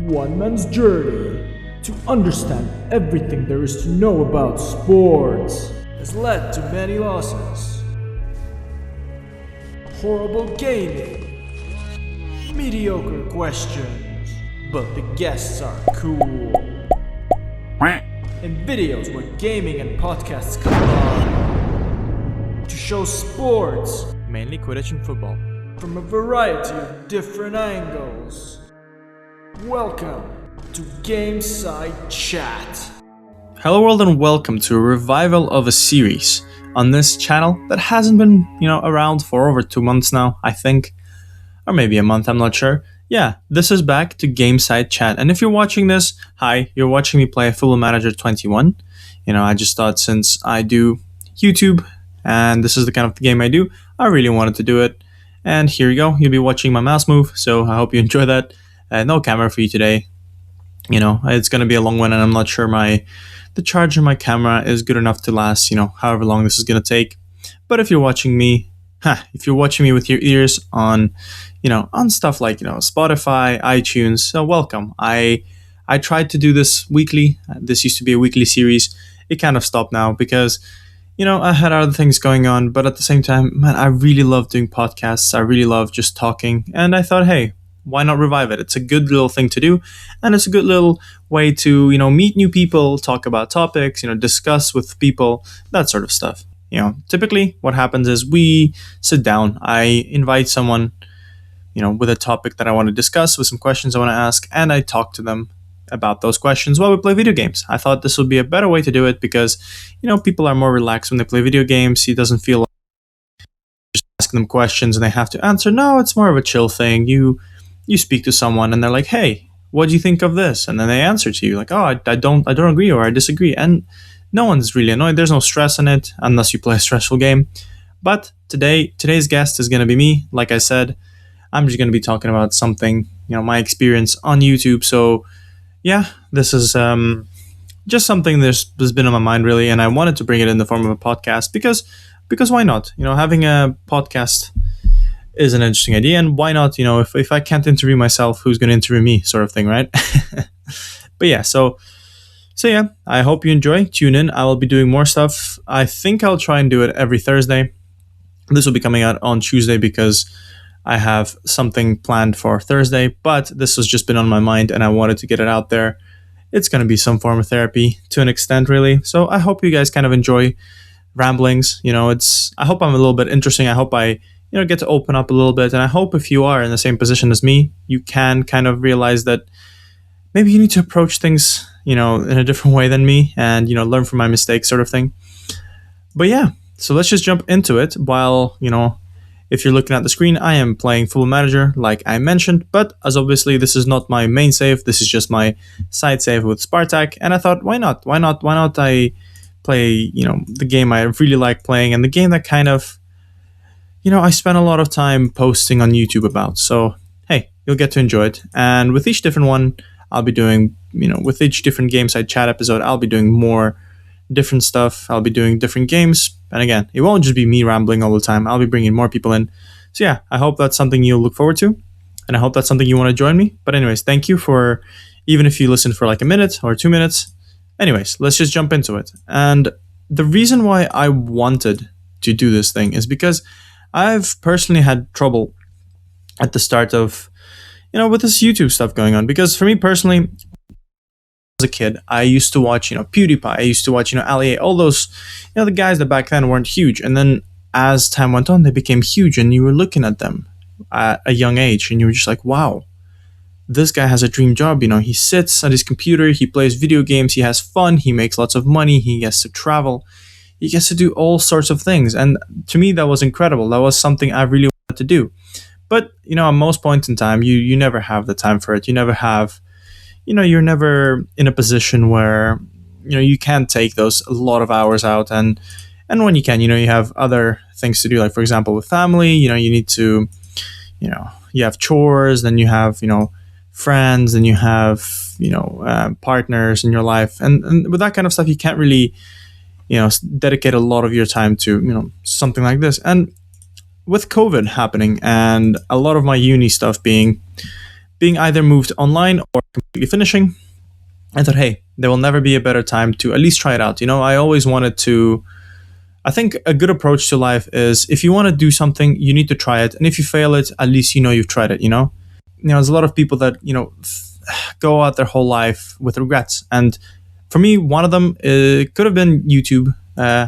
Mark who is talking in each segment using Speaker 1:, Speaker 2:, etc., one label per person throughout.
Speaker 1: One man's journey to understand everything there is to know about sports has led to many losses. Horrible gaming, mediocre questions, but the guests are cool. And videos where gaming and podcasts combine to show sports,
Speaker 2: mainly Quidditch and football,
Speaker 1: from a variety of different angles. Welcome to Gameside Chat.
Speaker 2: Hello world and welcome to a revival of a series on this channel that hasn't been, around for over 2 months now, I think. Or maybe a month, I'm not sure. Yeah, this is back to Gameside Chat. And if you're watching this, hi, you're watching me play Football Manager 21. I just thought since I do YouTube and this is the kind of game I do, I really wanted to do it. And here you go, you'll be watching my mouse move, so I hope you enjoy that. No camera for you today. It's going to be a long one and I'm not sure the charge of my camera is good enough to last, however long this is going to take. But if you're watching me, with your ears on, on stuff like, Spotify, iTunes, so welcome. I tried to do this weekly. This used to be a weekly series. It kind of stopped now because, I had other things going on, but at the same time, man, I really love doing podcasts. I really love just talking. And I thought, hey, why not revive it? It's a good little thing to do. And it's a good little way to, meet new people, talk about topics, discuss with people, that sort of stuff. Typically what happens is we sit down, I invite someone, with a topic that I want to discuss, with some questions I want to ask, and I talk to them about those questions while we play video games. I thought this would be a better way to do it because, people are more relaxed when they play video games. It doesn't feel like just asking them questions and they have to answer. No, it's more of a chill thing. You speak to someone and they're like, hey, what do you think of this? And then they answer to you like, oh, I don't agree or I disagree. And no one's really annoyed. There's no stress in it unless you play a stressful game. But today's guest is going to be me. Like I said, I'm just going to be talking about something, my experience on YouTube. So yeah, this is just something that's been on my mind really. And I wanted to bring it in the form of a podcast because why not? Having a podcast is an interesting idea. And why not, if I can't interview myself, who's going to interview me sort of thing, right? But yeah, so yeah, I hope you enjoy. Tune in. I will be doing more stuff. I think I'll try and do it every Thursday. This will be coming out on Tuesday because I have something planned for Thursday, but this has just been on my mind and I wanted to get it out there. It's going to be some form of therapy to an extent, really. So I hope you guys kind of enjoy ramblings. I hope I'm a little bit interesting. I hope I get to open up a little bit. And I hope if you are in the same position as me, you can kind of realize that maybe you need to approach things, in a different way than me and, learn from my mistakes sort of thing. But yeah, so let's just jump into it while, if you're looking at the screen, I am playing Football Manager, like I mentioned, but as obviously this is not my main save, this is just my side save with Spartak, and I thought, why not I play, the game I really like playing and the game that kind of, I spent a lot of time posting on YouTube about. So, hey, you'll get to enjoy it. And with each different one, I'll be doing, with each different Gameside Chat episode, I'll be doing more different stuff. I'll be doing different games. And again, it won't just be me rambling all the time. I'll be bringing more people in. So yeah, I hope that's something you'll look forward to. And I hope that's something you want to join me. But anyways, thank you for, even if you listen for like a minute or 2 minutes. Anyways, let's just jump into it. And the reason why I wanted to do this thing is because I've personally had trouble at the start of, with this YouTube stuff going on. Because for me personally, as a kid, I used to watch, PewDiePie. I used to watch, Ali, all those, the guys that back then weren't huge. And then as time went on, they became huge and you were looking at them at a young age and you were just like, wow, this guy has a dream job. He sits at his computer, he plays video games, he has fun, he makes lots of money, he gets to travel. He gets to do all sorts of things. And to me, that was incredible. That was something I really wanted to do. But, at most points in time, you never have the time for it. You never have, you're never in a position where, you can take those a lot of hours out. And when you can, you have other things to do. Like, for example, with family, you need to, you have chores, then you have, friends, and you have, partners in your life. And with that kind of stuff, you can't really, dedicate a lot of your time to, something like this. And with COVID happening and a lot of my uni stuff being being either moved online or completely finishing. I thought, hey, there will never be a better time to at least try it out. I always wanted to. I think a good approach to life is if you want to do something, you need to try it. And if you fail it, at least you've tried it, There's a lot of people that, go out their whole life with regrets. And for me, one of them could have been YouTube.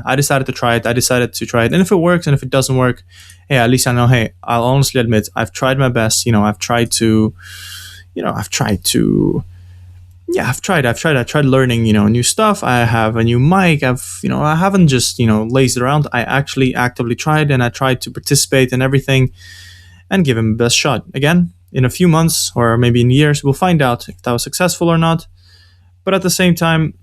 Speaker 2: I decided to try it. And if it works and if it doesn't work, hey, at least I know, hey, I'll honestly admit I've tried my best. I've tried to, I've tried learning, new stuff. I have a new mic. I haven't just, lazed around. I actually actively tried, and I tried to participate in everything and give him the best shot. Again, in a few months or maybe in years, we'll find out if that was successful or not. But at the same time,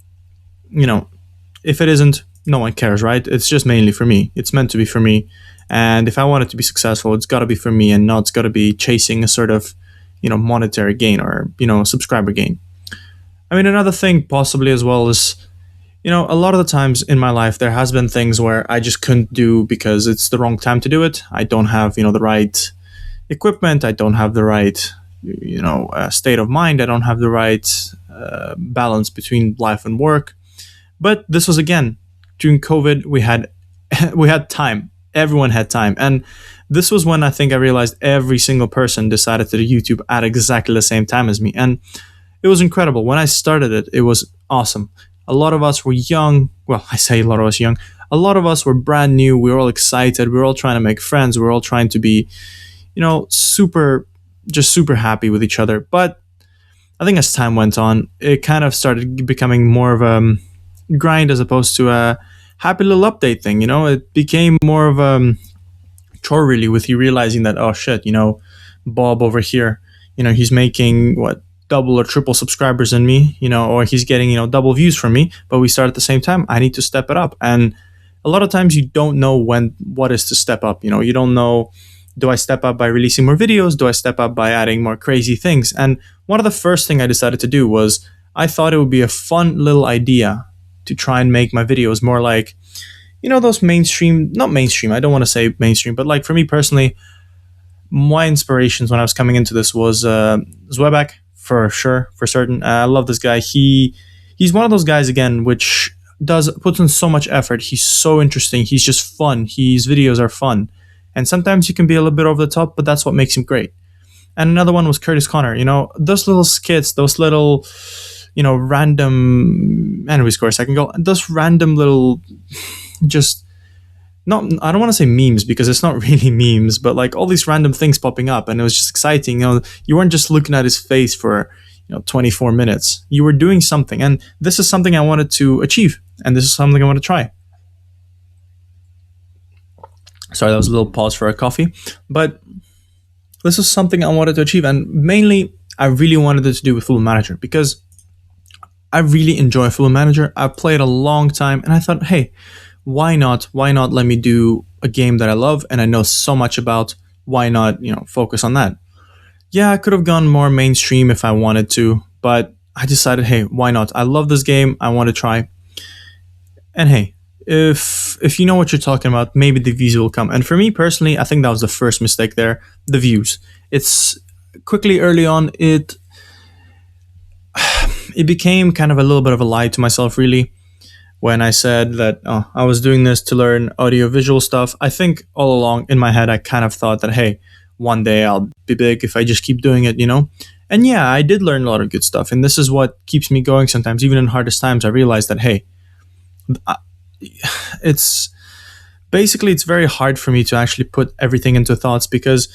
Speaker 2: if it isn't, no one cares, right? It's just mainly for me. It's meant to be for me. And if I want it to be successful, it's got to be for me and not it's got to be chasing a sort of, monetary gain or, subscriber gain. I mean, another thing possibly as well is, a lot of the times in my life, there has been things where I just couldn't do because it's the wrong time to do it. I don't have, the right equipment. I don't have the right, state of mind. I don't have the right balance between life and work. But this was, again, during COVID, we had time. Everyone had time. And this was when I think I realized every single person decided to do YouTube at exactly the same time as me. And it was incredible. When I started it, it was awesome. A lot of us were young. Well, I say a lot of us young. A lot of us were brand new. We were all excited. We were all trying to make friends. We were all trying to be, super happy with each other. But I think as time went on, it kind of started becoming more of a grind as opposed to a happy little update thing. It became more of a chore, really, with you realizing that, oh shit, Bob over here, he's making double or triple subscribers than me, or he's getting, double views from me, but we start at the same time. I need to step it up. And a lot of times you don't know what is to step up. You don't know, do I step up by releasing more videos? Do I step up by adding more crazy things? And one of the first thing I decided to do was I thought it would be a fun little idea to try and make my videos more like, those not mainstream, I don't want to say mainstream, but like for me personally, my inspirations when I was coming into this was Zweback. For sure, for certain. I love this guy. He's one of those guys, again, which puts in so much effort. He's so interesting. He's just fun. His videos are fun. And sometimes he can be a little bit over the top, but that's what makes him great. And another one was Curtis Connor. Those little skits, those little, random, and we score a second goal. Those random little, just, not, I don't want to say memes because it's not really memes, but like all these random things popping up, and it was just exciting. You weren't just looking at his face for 24 minutes. You were doing something, and this is something I wanted to achieve, and this is something I want to try. Sorry, that was a little pause for a coffee, but this is something I wanted to achieve, and mainly I really wanted it to do with Football Manager because I really enjoy Football Manager. I've played a long time, and I thought, hey, why not let me do a game that I love and I know so much about? Why not, focus on that? Yeah, I could have gone more mainstream if I wanted to, but I decided, hey, why not? I love this game. I want to try. And hey, if you know what you're talking about, maybe the views will come. And for me personally, I think that was the first mistake there, the views. It's quickly early on, it became kind of a little bit of a lie to myself, really. When I said that I was doing this to learn audio-visual stuff, I think all along in my head, I kind of thought that, hey, one day I'll be big if I just keep doing it, And yeah, I did learn a lot of good stuff. And this is what keeps me going sometimes. Even in hardest times, I realized that, hey, it's very hard for me to actually put everything into thoughts because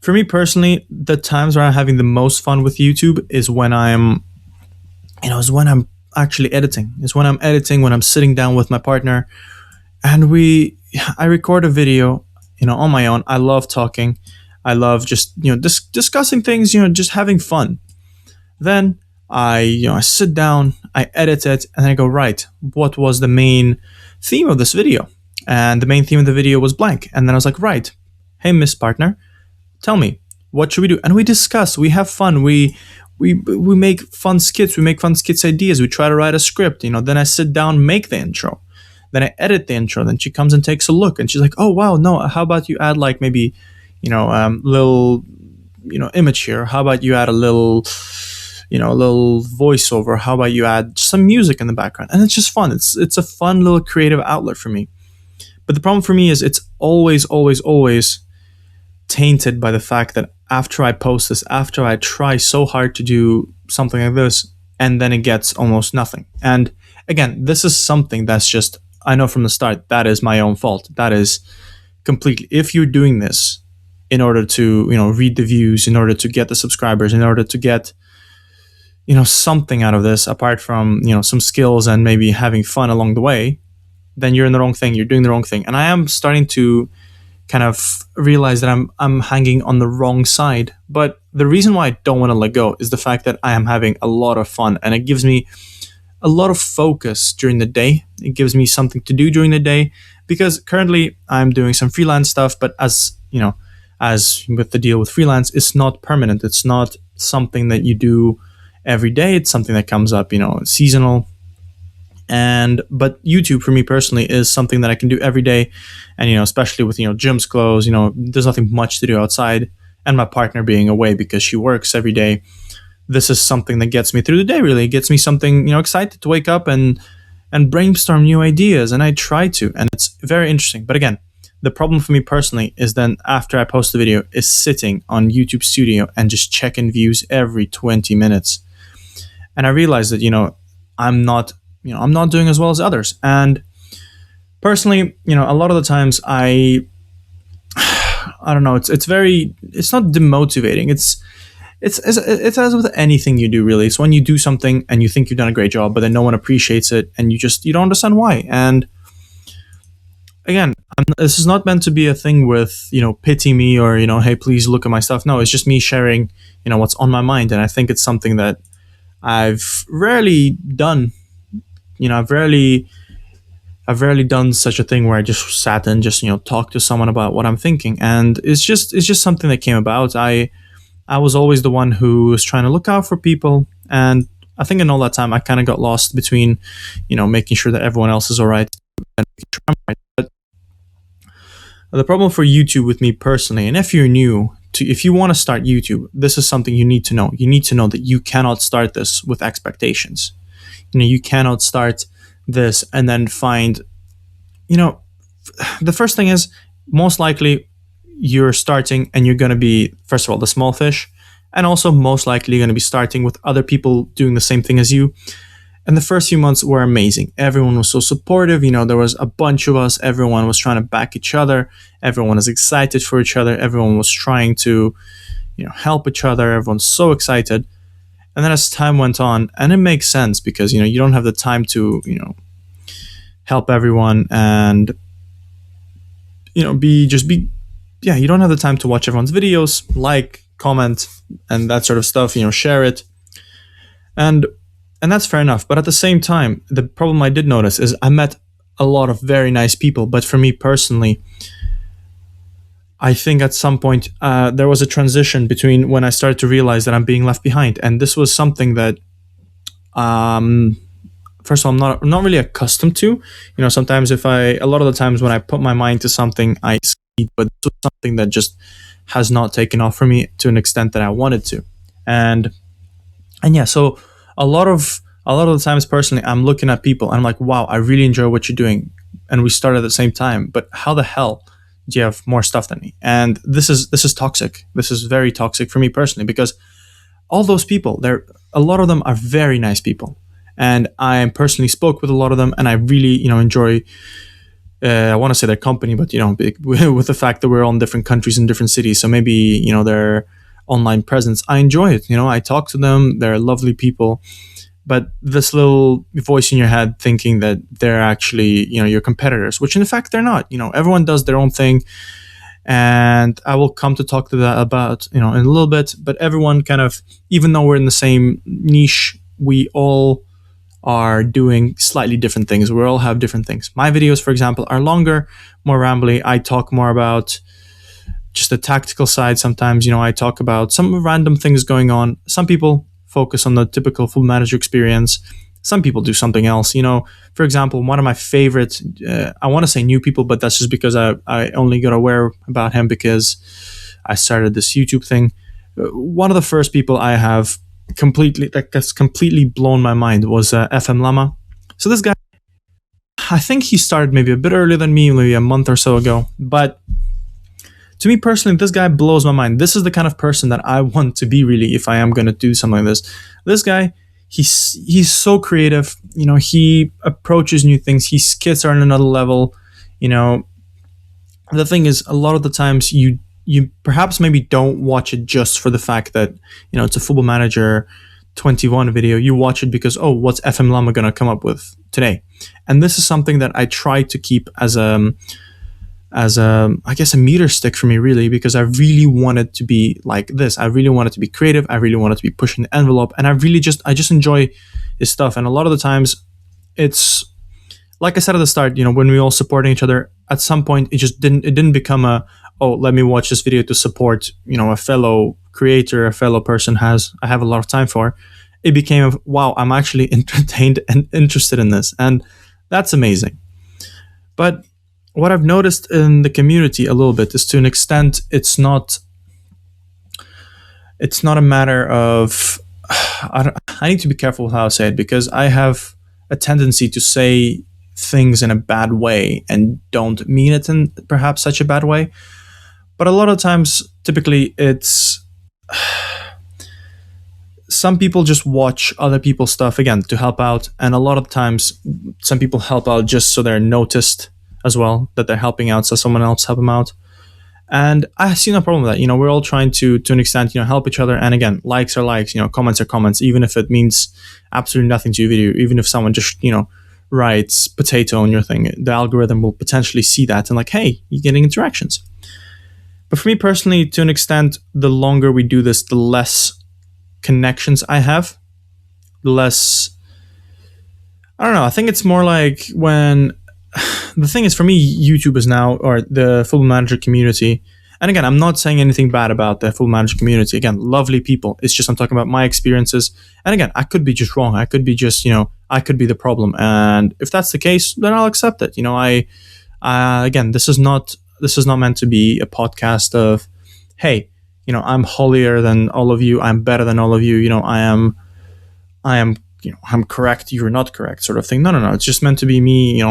Speaker 2: for me personally, the times where I'm having the most fun with YouTube is when I'm actually editing. Is when I'm editing, when I'm sitting down with my partner and I record a video, on my own. I love talking. I love just, discussing things, just having fun. Then I sit down, I edit it, and then I go, right, what was the main theme of this video? And the main theme of the video was blank. And then I was like, right, hey, Miss Partner, tell me, what should we do? And we discuss, we have fun, we make fun skits, we make fun skits ideas, we try to write a script, then I sit down, make the intro. Then I edit the intro, then she comes and takes a look and she's like, oh wow, no, how about you add like maybe, little image here? How about you add a little voiceover? How about you add some music in the background? And it's just fun. It's a fun little creative outlet for me. But the problem for me is it's always, always, always tainted by the fact that after I post this, after I try so hard to do something like this, and then it gets almost nothing. And again, this is something that's just, I know from the start, that is my own fault. That is completely, if you're doing this in order to, read the views, in order to get the subscribers, in order to get, something out of this, apart from, some skills and maybe having fun along the way, then you're in the wrong thing. You're doing the wrong thing. And I am starting to kind of realize that I'm hanging on the wrong side. But the reason why I don't want to let go is the fact that I am having a lot of fun, and it gives me a lot of focus during the day. It gives me something to do during the day, because currently I'm doing some freelance stuff, but as with the deal with freelance, it's not permanent. It's not something that you do every day. It's something that comes up, seasonal. But YouTube for me personally is something that I can do every day. And, especially with, gyms closed, there's nothing much to do outside, and my partner being away because she works every day. This is something that gets me through the day, really. It gets me something, excited to wake up and brainstorm new ideas. And I try to, and it's very interesting. But again, the problem for me personally is then after I post the video is sitting on YouTube Studio and just checking views every 20 minutes. And I realized that, I'm not doing as well as others. And personally, a lot of the times I don't know, it's not demotivating. It's as with anything you do, really. It's when you do something and you think you've done a great job, but then no one appreciates it, and you don't understand why. And again, this is not meant to be a thing with, pity me or, hey, please look at my stuff. No, it's just me sharing, what's on my mind. And I think it's something that I've rarely done. I've rarely done such a thing where I just sat and just, talked to someone about what I'm thinking. And it's just something that came about. I was always the one who was trying to look out for people. And I think in all that time, I kind of got lost between, making sure that everyone else is all right and making sure I'm right. But the problem for YouTube with me personally, and if you're new, if you want to start YouTube, this is something you need to know. You need to know that you cannot start this with expectations. You cannot start this and then find, the first thing is most likely you're starting and you're going to be, first of all, the small fish, and also most likely you're going to be starting with other people doing the same thing as you. And the first few months were amazing. Everyone was so supportive. There was a bunch of us. Everyone was trying to back each other. Everyone was excited for each other. Everyone was trying to, help each other. Everyone's so excited. And then as time went on, and it makes sense because, you don't have the time to, help everyone and, you don't have the time to watch everyone's videos, like, comment, and that sort of stuff, share it. And that's fair enough. But at the same time, the problem I did notice is I met a lot of very nice people. But for me personally, I think at some point there was a transition between when I started to realize that I'm being left behind. And this was something that, first of all, I'm not really accustomed to. Sometimes a lot of the times when I put my mind to something, I succeed. But this was something that just has not taken off for me to an extent that I wanted to. And yeah, so a lot of the times personally, I'm looking at people and I'm like, wow, I really enjoy what you're doing. And we started at the same time, but how the hell do you have more stuff than me? And this is toxic. This is very toxic for me personally, because all those people, a lot of them are very nice people. And I personally spoke with a lot of them, and I really, enjoy, I want to say their company, but, with the fact that we're all in different countries and different cities. So maybe, their online presence, I enjoy it. I talk to them. They're lovely people. But this little voice in your head thinking that they're actually, your competitors, which in fact they're not. Everyone does their own thing. And I will come to talk to that about, in a little bit. But everyone kind of, even though we're in the same niche, we all are doing slightly different things. We all have different things. My videos, for example, are longer, more rambly. I talk more about just the tactical side. Sometimes, I talk about some random things going on. Some people focus on the typical Full Manager experience. Some people do something else. For example, one of my favorite, I want to say new people, but that's just because I only got aware about him because I started this YouTube thing. one of the first people I have that's completely blown my mind was FM Lama. So this guy, I think he started maybe a bit earlier than me, maybe a month or so ago. But to me personally, this guy blows my mind. This is the kind of person that I want to be, really, if I am going to do something like this. This guy, he's so creative. He approaches new things. His skits are on another level. The thing is, a lot of the times you perhaps maybe don't watch it just for the fact that it's a Football Manager 21 video. You watch it because, oh, what's FM Lama gonna come up with today? And this is something that I try to keep as a I guess a meter stick for me, really, because I really wanted to be like this. I really wanted to be creative. I really wanted to be pushing the envelope, and I just enjoy his stuff. And a lot of the times, it's like I said at the start, when we all supporting each other. At some point, it didn't become a, oh, let me watch this video to support a fellow creator, a fellow person I have a lot of time for. It became a, wow, I'm actually entertained and interested in this, and that's amazing. But what I've noticed in the community a little bit is, to an extent, it's not a matter of I need to be careful with how I say it, because I have a tendency to say things in a bad way and don't mean it in perhaps such a bad way. But a lot of times, typically, it's some people just watch other people's stuff, again, to help out. And a lot of times, some people help out just so they're noticed as well, that they're helping out, so someone else help them out. And I see no problem with that. We're all trying to an extent, help each other. And again, likes are likes, comments are comments, even if it means absolutely nothing to your video. Even if someone just, writes potato on your thing, the algorithm will potentially see that and like, hey, you're getting interactions. But for me personally, to an extent, the longer we do this, the less connections I have, the less, I don't know, I think it's more like when, the thing is, for me, YouTube is now, or the Football Manager community, and again, I'm not saying anything bad about the Football Manager community. Again, lovely people. It's just I'm talking about my experiences. And again, I could be just wrong. I could be just, I could be the problem. And if that's the case, then I'll accept it. Again, this is not meant to be a podcast of, hey, I'm holier than all of you. I'm better than all of you. I am, I'm correct. You're not correct, sort of thing. No. It's just meant to be me,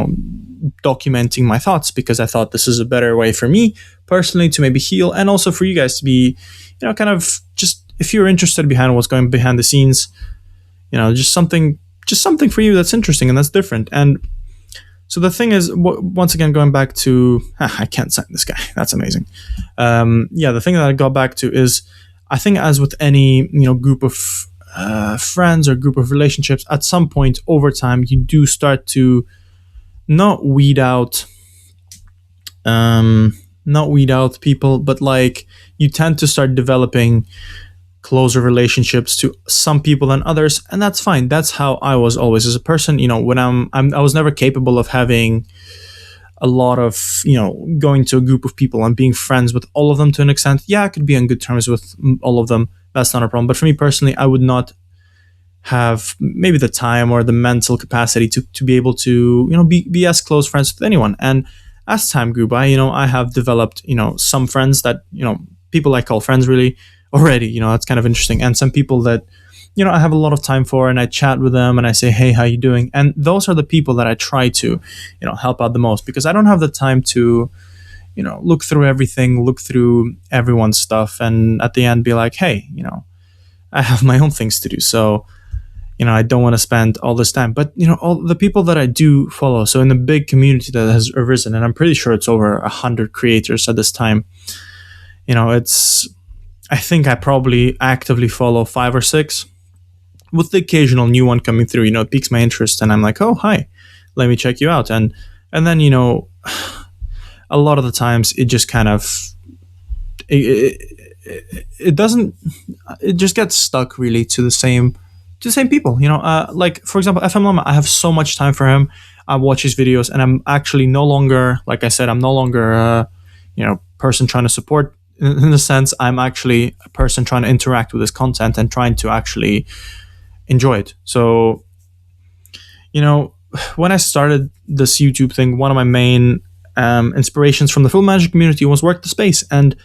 Speaker 2: documenting my thoughts, because I thought this is a better way for me personally to maybe heal, and also for you guys to be, kind of just, if you're interested behind what's going behind the scenes, just something for you that's interesting and that's different. And so the thing is, once again, going back to, I can't sign this guy. That's amazing. The thing that I got back to is, I think as with any, group of friends or group of relationships, at some point over time, you do start to not weed out people, but like you tend to start developing closer relationships to some people than others, and that's fine. That's how I was always as a person. When I was never capable of having a lot of, going to a group of people and being friends with all of them to an extent. Yeah, I could be on good terms with all of them. That's not a problem. But for me personally, I would not have maybe the time or the mental capacity to be able to, be as close friends with anyone. And as time grew by, I have developed, some friends that, people I call friends really already, that's kind of interesting. And some people that, I have a lot of time for, and I chat with them and I say, hey, how you doing? And those are the people that I try to, help out the most, because I don't have the time to, look through everything, look through everyone's stuff, and at the end be like, hey, I have my own things to do. So, I don't want to spend all this time. But, all the people that I do follow, so in the big community that has arisen, and I'm pretty sure it's over 100 creators at this time, I think I probably actively follow 5 or 6, with the occasional new one coming through. It piques my interest, and I'm like, oh, hi, let me check you out. And then, a lot of the times it just kind of, it doesn't, it just gets stuck really to the same people. Like, for example, FM Lama, I have so much time for him. I watch his videos, and I'm actually no longer, like I said, I'm no longer a person trying to support. In a sense, I'm actually a person trying to interact with his content and trying to actually enjoy it. So, when I started this YouTube thing, one of my main inspirations from the Football Manager community was work the space, and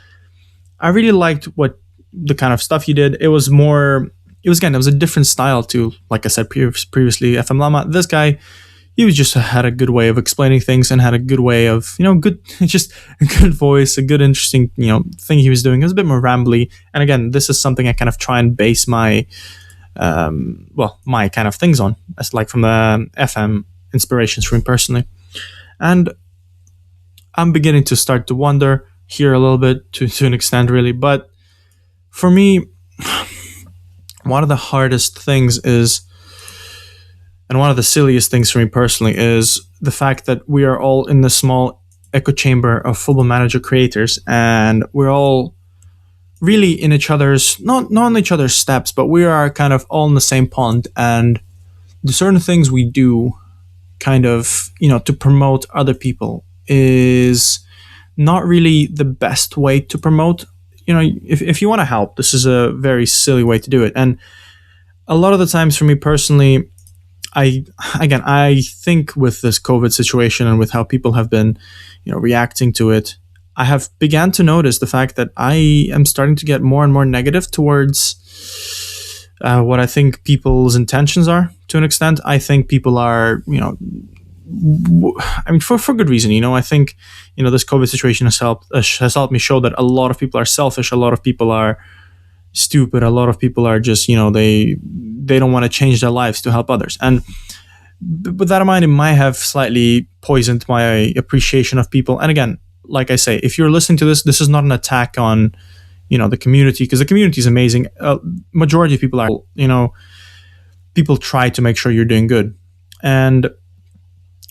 Speaker 2: I really liked what the kind of stuff he did. It was more, it was a different style to, like I said previously, FM Llama. This guy, he was just had a good way of explaining things and had a good way of, good, just a good voice, a good, interesting, thing he was doing. It was a bit more rambly. And again, this is something I kind of try and base my, my kind of things on, as like from the FM inspirations for me personally. And I'm beginning to start to wonder here a little bit to an extent, really. But for me, one of the hardest things is, and one of the silliest things for me personally, is the fact that we are all in this small echo chamber of Football Manager creators, and we're all really in each other's, not in each other's steps, but we are kind of all in the same pond, and the certain things we do kind of, to promote other people is not really the best way to promote. If you want to help, this is a very silly way to do it. And a lot of the times for me personally, I think with this COVID situation and with how people have been, reacting to it, I have began to notice the fact that I am starting to get more and more negative towards what I think people's intentions are. To an extent, I think people are, for good reason. I think, this COVID situation has helped me show that a lot of people are selfish. A lot of people are stupid. A lot of people are just, they don't want to change their lives to help others. And with that in mind, it might have slightly poisoned my appreciation of people. And again, like I say, if you're listening to this is not an attack on, the community, because the community is amazing. Majority of people are, people try to make sure you're doing good.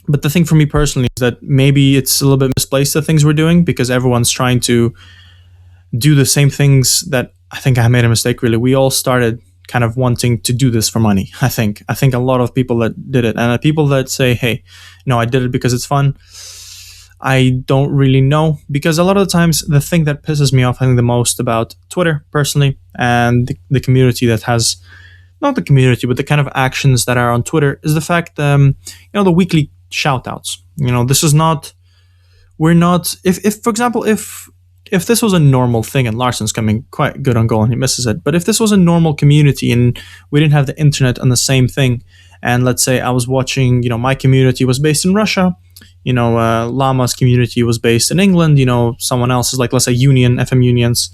Speaker 2: But the thing for me personally is that maybe it's a little bit misplaced, the things we're doing, because everyone's trying to do the same things that I think I made a mistake, really. We all started kind of wanting to do this for money, I think. I think a lot of people that did it, and the people that say, hey, no, I did it because it's fun, I don't really know. Because a lot of the times, the thing that pisses me off, I think, the most about Twitter, personally, and the community that has, not the community, but the kind of actions that are on Twitter, is the fact, the weekly shout-outs. This is not, we're not, if for example, if this was a normal thing, and Larsen's coming quite good on goal and he misses it, but if this was a normal community and we didn't have the internet on the same thing, and let's say I was watching, my community was based in Russia, Llama's community was based in England, someone else's, like let's say FM Unions,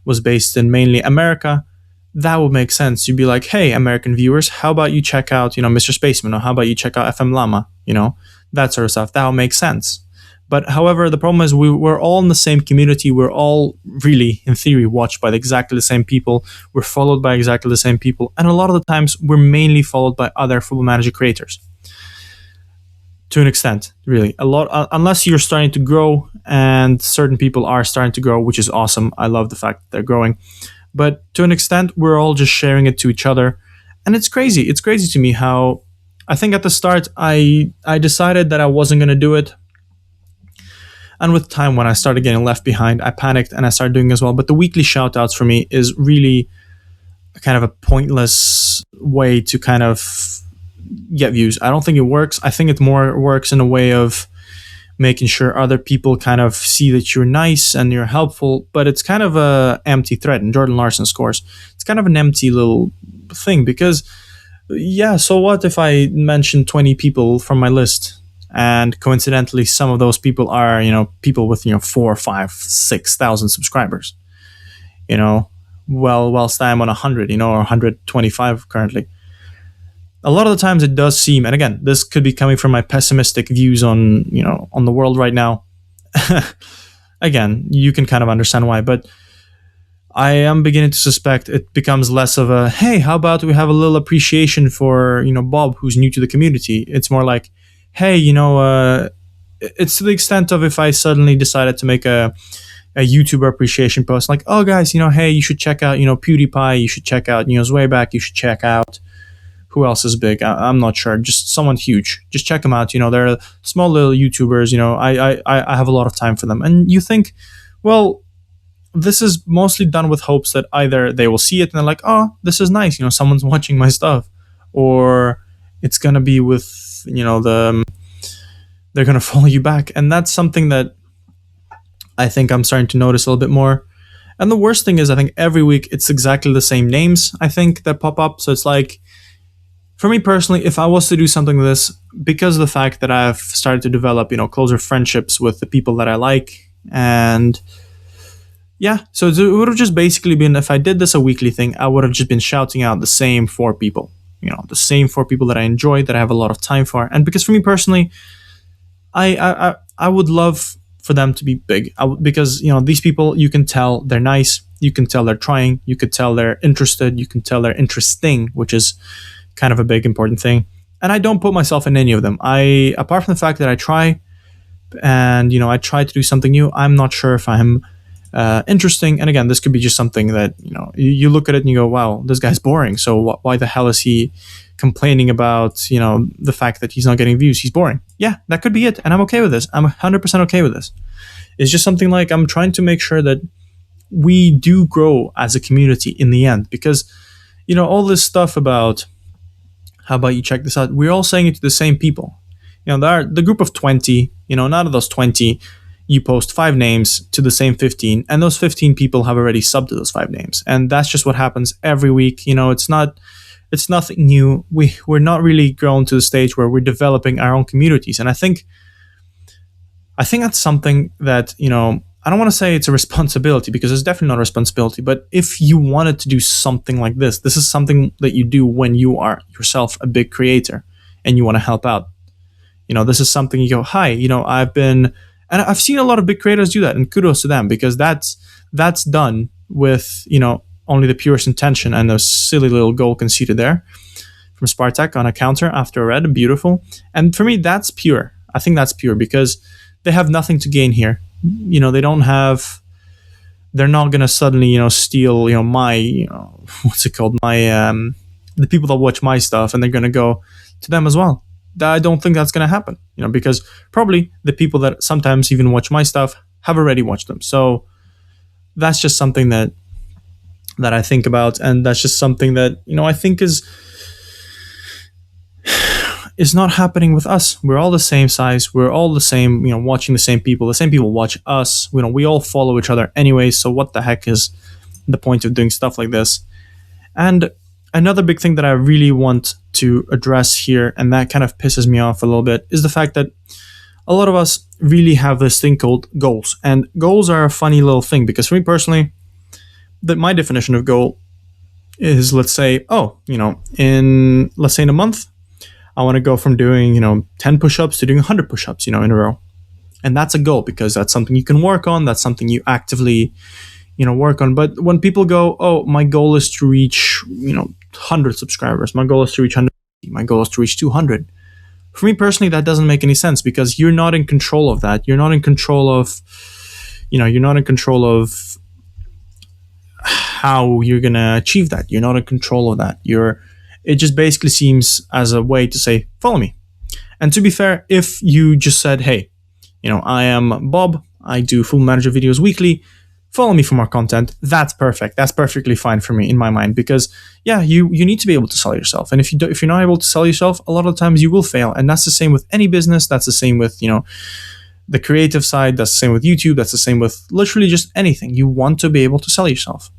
Speaker 2: was based in mainly America, that would make sense. You'd be like, hey, American viewers, how about you check out, Mr. Spaceman, or how about you check out FM Llama, that sort of stuff. That would make sense. But however, the problem is we're all in the same community. We're all really, in theory, watched by exactly the same people. We're followed by exactly the same people. And a lot of the times, we're mainly followed by other Football Manager creators. To an extent, really. A lot, unless you're starting to grow, and certain people are starting to grow, which is awesome. I love the fact that they're growing. But to an extent, we're all just sharing it to each other. And it's crazy. It's crazy to me how, I think at the start, I decided that I wasn't going to do it. And with time, when I started getting left behind, I panicked and I started doing it as well. But the weekly shoutouts for me is really kind of a pointless way to kind of get views. I don't think it works. I think it more works in a way of making sure other people kind of see that you're nice and you're helpful. But it's kind of a empty thread. And Jordan Larsen scores. It's kind of an empty little thing, because, yeah, so what if I mention 20 people from my list? And coincidentally, some of those people are, people with, 4, 5, 6,000 subscribers, whilst I'm on 100, or 125 currently. A lot of the times it does seem, and again, this could be coming from my pessimistic views on, on the world right now. Again, you can kind of understand why, but I am beginning to suspect it becomes less of a, hey, how about we have a little appreciation for, Bob, who's new to the community. It's more like, hey, it's to the extent of if I suddenly decided to make a YouTuber appreciation post, like, oh, guys, hey, you should check out, PewDiePie, you should check out, Zwayback, you should check out, who else is big? I'm not sure, just someone huge. Just check them out, they're small little YouTubers, I have a lot of time for them. And you think, well, this is mostly done with hopes that either they will see it and they're like, oh, this is nice, someone's watching my stuff, or it's going to be with, they're going to follow you back. And that's something that I think I'm starting to notice a little bit more. And the worst thing is, I think every week it's exactly the same names, I think, that pop up. So it's like, for me personally, if I was to do something like this, because of the fact that I've started to develop, closer friendships with the people that I like, and yeah, so it would have just basically been, if I did this a weekly thing, I would have just been shouting out the same four people, the same four people that I enjoy, that I have a lot of time for. And because for me personally, I would love for them to be big, because these people, you can tell they're nice, you can tell they're trying, you could tell they're interested, you can tell they're interesting, which is kind of a big important thing. And I don't put myself in any of them. Apart from the fact that I try, and I try to do something new, I'm not sure if I'm interesting. And again, this could be just something that you look at it and you go, wow, this guy's boring, so why the hell is he complaining about the fact that he's not getting views? He's boring. Yeah, that could be it, and I'm okay with this. I'm 100% okay with this. It's just something like, I'm trying to make sure that we do grow as a community in the end, because all this stuff about, how about you check this out, we're all saying it to the same people. There are the group of 20, out of those 20, you post 5 names to the same 15, and those 15 people have already subbed to those 5 names. And that's just what happens every week. It's nothing new. We're not really grown to the stage where we're developing our own communities. And I think that's something that, I don't want to say it's a responsibility, because it's definitely not a responsibility, but if you wanted to do something like this is something that you do when you are yourself a big creator and you want to help out. This is something you go, hi, I've seen a lot of big creators do that, and kudos to them, because that's done with, only the purest intention, and a silly little goal conceded there from Spartak on a counter after a red, beautiful. And for me, that's pure. I think that's pure, because they have nothing to gain here. They're not going to suddenly, steal, my, what's it called? My, the people that watch my stuff, and they're going to go to them as well. I don't think that's going to happen, because probably the people that sometimes even watch my stuff have already watched them. So that's just something that I think about, and that's just something that, I think is not happening with us. We're all the same size. We're all the same, watching the same people. The same people watch us. We all follow each other anyway. So what the heck is the point of doing stuff like this? And another big thing that I really want to address here, and that kind of pisses me off a little bit, is the fact that a lot of us really have this thing called goals. And goals are a funny little thing, because for me personally, my definition of goal is, let's say, in a month, I want to go from doing, 10 push-ups to doing 100 push-ups, in a row. And that's a goal, because that's something you can work on. That's something you actively, work on. But when people go, oh, my goal is to reach, 100 subscribers. My goal is to reach 100. My goal is to reach 200. For me personally, that doesn't make any sense, because you're not in control of that. You're not in control of, how you're going to achieve that. You're not in control of that. It just basically seems as a way to say, follow me. And to be fair, if you just said, hey, I am Bob, I do Full Manager videos weekly, follow me for more content, that's perfect. That's perfectly fine for me in my mind, because yeah, you need to be able to sell yourself. And if you're not able to sell yourself, a lot of times you will fail. And that's the same with any business. That's the same with, the creative side. That's the same with YouTube. That's the same with literally just anything. You want to be able to sell yourself.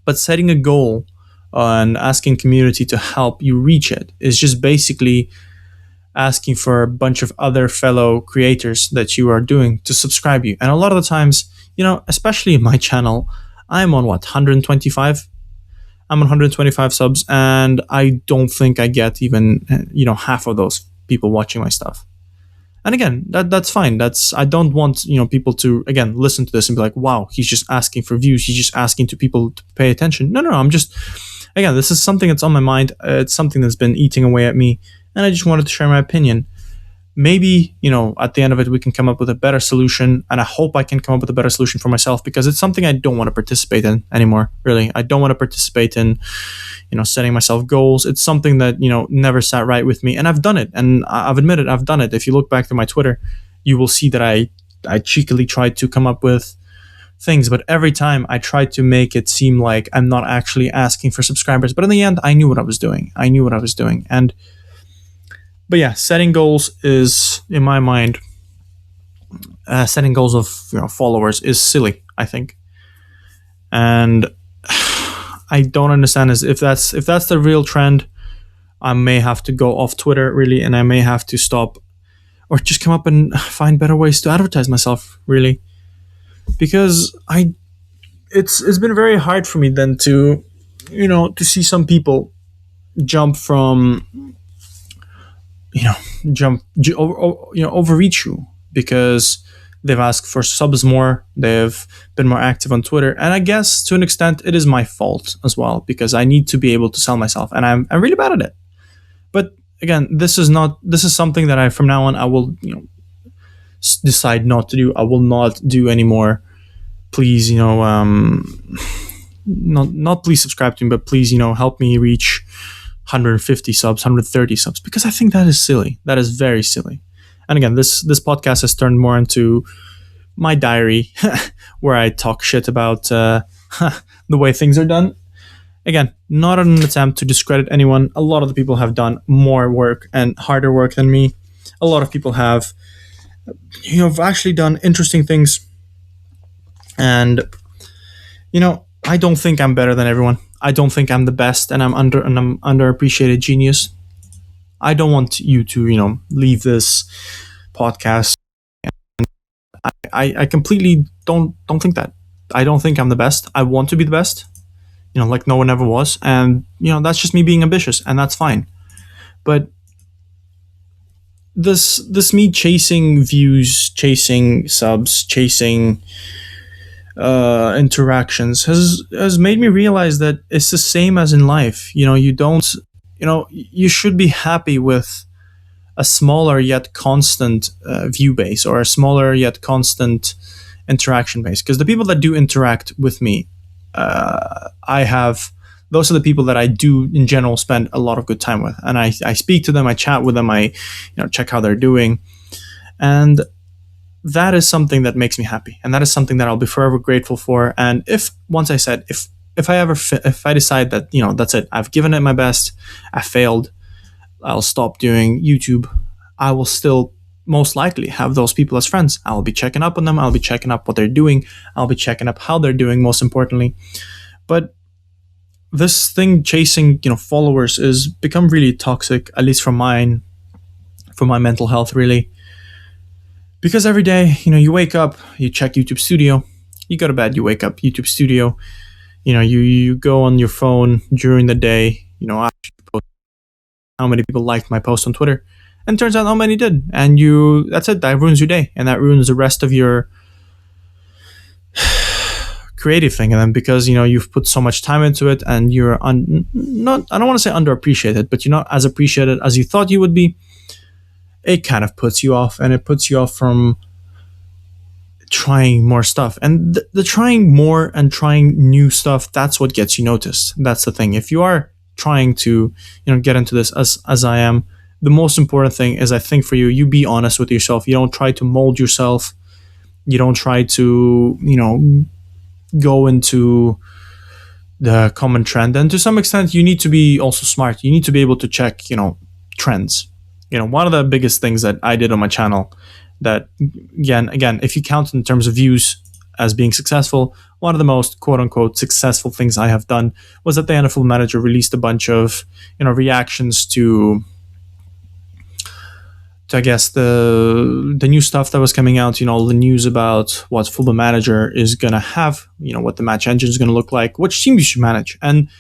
Speaker 2: But setting a goal and asking community to help you reach it is just basically asking for a bunch of other fellow creators that you are doing to subscribe you. And a lot of the times, especially in my channel, I'm on 125? I'm on 125 subs, and I don't think I get even, half of those people watching my stuff. And again, that's fine. I don't want, people to, again, listen to this and be like, wow, he's just asking for views. He's just asking to people to pay attention. No, I'm just, again, this is something that's on my mind. It's something that's been eating away at me, and I just wanted to share my opinion. Maybe, at the end of it, we can come up with a better solution, and I hope I can come up with a better solution for myself, because it's something I don't want to participate in anymore, really. I don't want to participate in, setting myself goals. It's something that, never sat right with me, and I've done it, and I've admitted I've done it. If you look back to my Twitter, you will see that I cheekily tried to come up with things, but every time I tried to make it seem like I'm not actually asking for subscribers. But in the end, I knew what I was doing. But yeah, setting goals is, in my mind, setting goals of followers is silly, I think. And I don't understand is if that's the real trend, I may have to go off Twitter really, and I may have to stop or just come up and find better ways to advertise myself really, because it's been very hard for me then to to see some people jump from you know overreach you because they've asked for subs more, they've been more active on Twitter, and I guess to an extent it is my fault as well because I need to be able to sell myself, and I'm really bad at it. But again, this is something that I from now on I will decide not to do. I will not do anymore. Please, not please subscribe to me, but please, help me reach 150 subs, 130 subs, because I think that is silly. That is very silly. And again, this podcast has turned more into my diary, where I talk shit about the way things are done. Again, not an attempt to discredit anyone. A lot of the people have done more work and harder work than me. A lot of people have, actually done interesting things. And, I don't think I'm better than everyone. I don't think I'm the best, and I'm underappreciated genius. I don't want you to, leave this podcast. I completely don't think that. I don't think I'm the best. I want to be the best, like no one ever was, and that's just me being ambitious, and that's fine. But this me chasing views, chasing subs, chasing interactions has made me realize that it's the same as in life. You should be happy with a smaller yet constant view base, or a smaller yet constant interaction base, because the people that do interact with me, those are the people that I do in general spend a lot of good time with, and I speak to them, I chat with them, I check how they're doing, and that is something that makes me happy, and that is something that I'll be forever grateful for. And if I decide that that's it, I've given it my best, I failed, I'll stop doing YouTube, I will still most likely have those people as friends. I'll be checking up on them, I'll be checking up what they're doing, I'll be checking up how they're doing, most importantly. But this thing chasing followers is become really toxic, at least for my mental health, really. Because every day, you wake up, you check YouTube Studio, you go to bed, you wake up, YouTube Studio, you go on your phone during the day, after you post, how many people liked my post on Twitter, and it turns out how many did, and that's it, that ruins your day, and that ruins the rest of your creative thing. And then because you've put so much time into it, and you're not, I don't want to say underappreciated, but you're not as appreciated as you thought you would be, it kind of puts you off, and it puts you off from trying more stuff. And the trying more and trying new stuff, that's what gets you noticed. That's the thing. If you are trying to get into this as I am, the most important thing is, I think, for you be honest with yourself. You don't try to mold yourself. You don't try to go into the common trend. And to some extent, you need to be also smart. You need to be able to check trends. One of the biggest things that I did on my channel, that again, if you count in terms of views as being successful, one of the most quote unquote successful things I have done was that the NFL Manager released a bunch of reactions to I guess the new stuff that was coming out, all the news about what Football Manager is gonna have, what the match engine is gonna look like, which team you should manage, and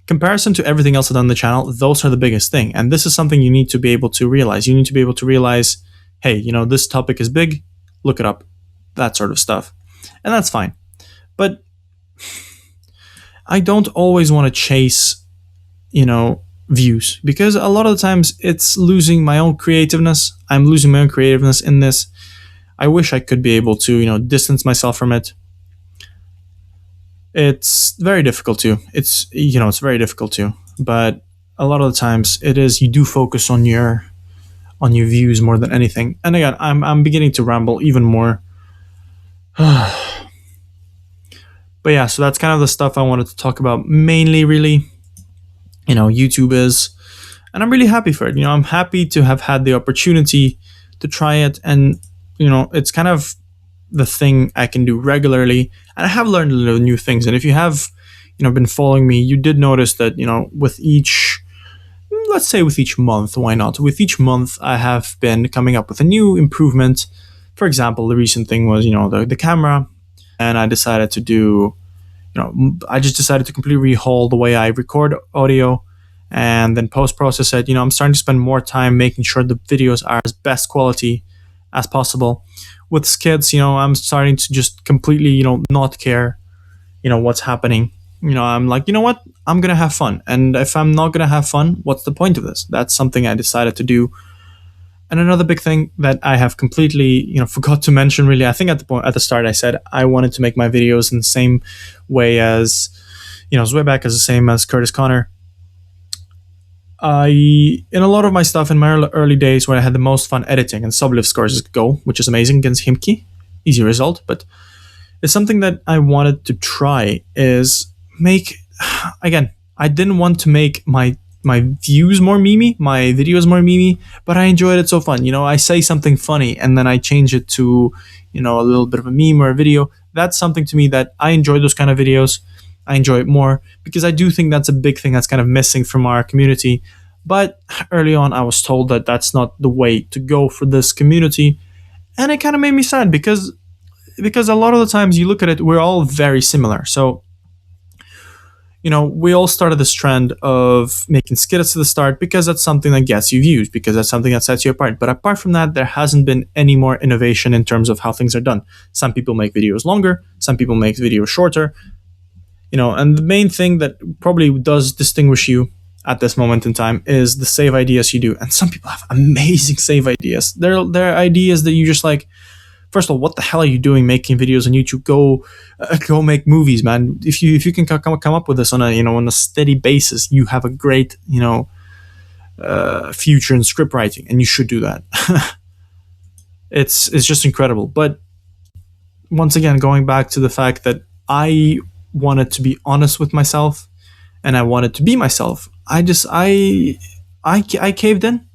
Speaker 2: comparison to everything else I've done on the channel, those are the biggest thing. And this is something you need to be able to realize. You need to be able to realize, hey, this topic is big, look it up, that sort of stuff. And that's fine. But I don't always want to chase, views, because a lot of the times it's losing my own creativeness. I'm losing my own creativeness in this. I wish I could be able to, distance myself from it. It's very difficult to. It's very difficult to. But a lot of the times it is. You do focus on your views more than anything. And again, I'm beginning to ramble even more. But yeah, so that's kind of the stuff I wanted to talk about mainly. Really, YouTube is, and I'm really happy for it. I'm happy to have had the opportunity to try it, and it's kind of the thing I can do regularly, and I have learned little new things. And if you have, been following me, you did notice that, with each, let's say with each month, why not? With each month, I have been coming up with a new improvement. For example, the recent thing was, the camera, and I decided to do, I just decided to completely rehaul the way I record audio and then post-process it. I'm starting to spend more time making sure the videos are as best quality as possible. With skids, I'm starting to just completely, not care, what's happening. I'm like, what? I'm going to have fun. And if I'm not going to have fun, what's the point of this? That's something I decided to do. And another big thing that I have completely, forgot to mention, really, I think at the start I said I wanted to make my videos in the same way as, Zweback is the same as Curtis Connor. In a lot of my stuff in my early days when I had the most fun editing and sublift scores go, which is amazing against Himki, easy result, but it's something that I wanted to try is make, again, I didn't want to make my views more memey, my videos more memey, but I enjoyed it so fun. I say something funny and then I change it to, a little bit of a meme or a video. That's something to me that I enjoy those kind of videos. I enjoy it more because I do think that's a big thing that's kind of missing from our community. But early on, I was told that that's not the way to go for this community. And it kind of made me sad because a lot of the times you look at it, we're all very similar. So, we all started this trend of making skits to the start because that's something that gets you views, because that's something that sets you apart. But apart from that, there hasn't been any more innovation in terms of how things are done. Some people make videos longer, some people make videos shorter. And the main thing that probably does distinguish you at this moment in time is the save ideas you do. And some people have amazing save ideas. They're ideas that you just like, first of all, what the hell are you doing making videos on YouTube? Go make movies, man. If you can come up with this on a steady basis, you have a great, future in script writing, and you should do that. It's just incredible. But once again, going back to the fact that I wanted to be honest with myself and I wanted to be myself, I caved in.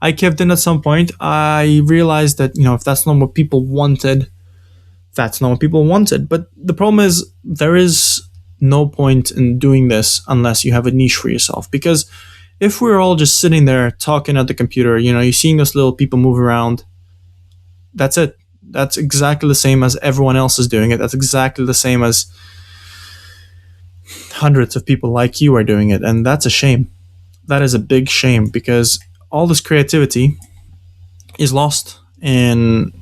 Speaker 2: I caved in at some point. I realized that, if that's not what people wanted, that's not what people wanted. But the problem is there is no point in doing this unless you have a niche for yourself. Because if we're all just sitting there talking at the computer, you're seeing those little people move around, that's it. That's exactly the same as everyone else is doing it. That's exactly the same as hundreds of people like you are doing it. And that's a shame. That is a big shame because all this creativity is lost in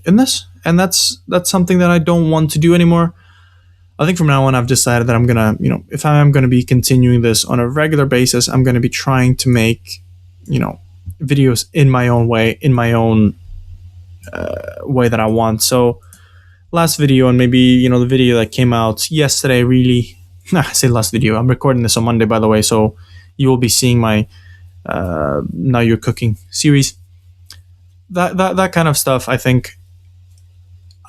Speaker 2: this. And that's something that I don't want to do anymore. I think from now on, I've decided that I'm going to, if I'm going to be continuing this on a regular basis, I'm going to be trying to make, videos in my own way, in my own way that I want. So last video, and maybe, the video that came out yesterday, really, I say last video, I'm recording this on Monday, by the way, so you will be seeing my Now You're Cooking series. That kind of stuff, I think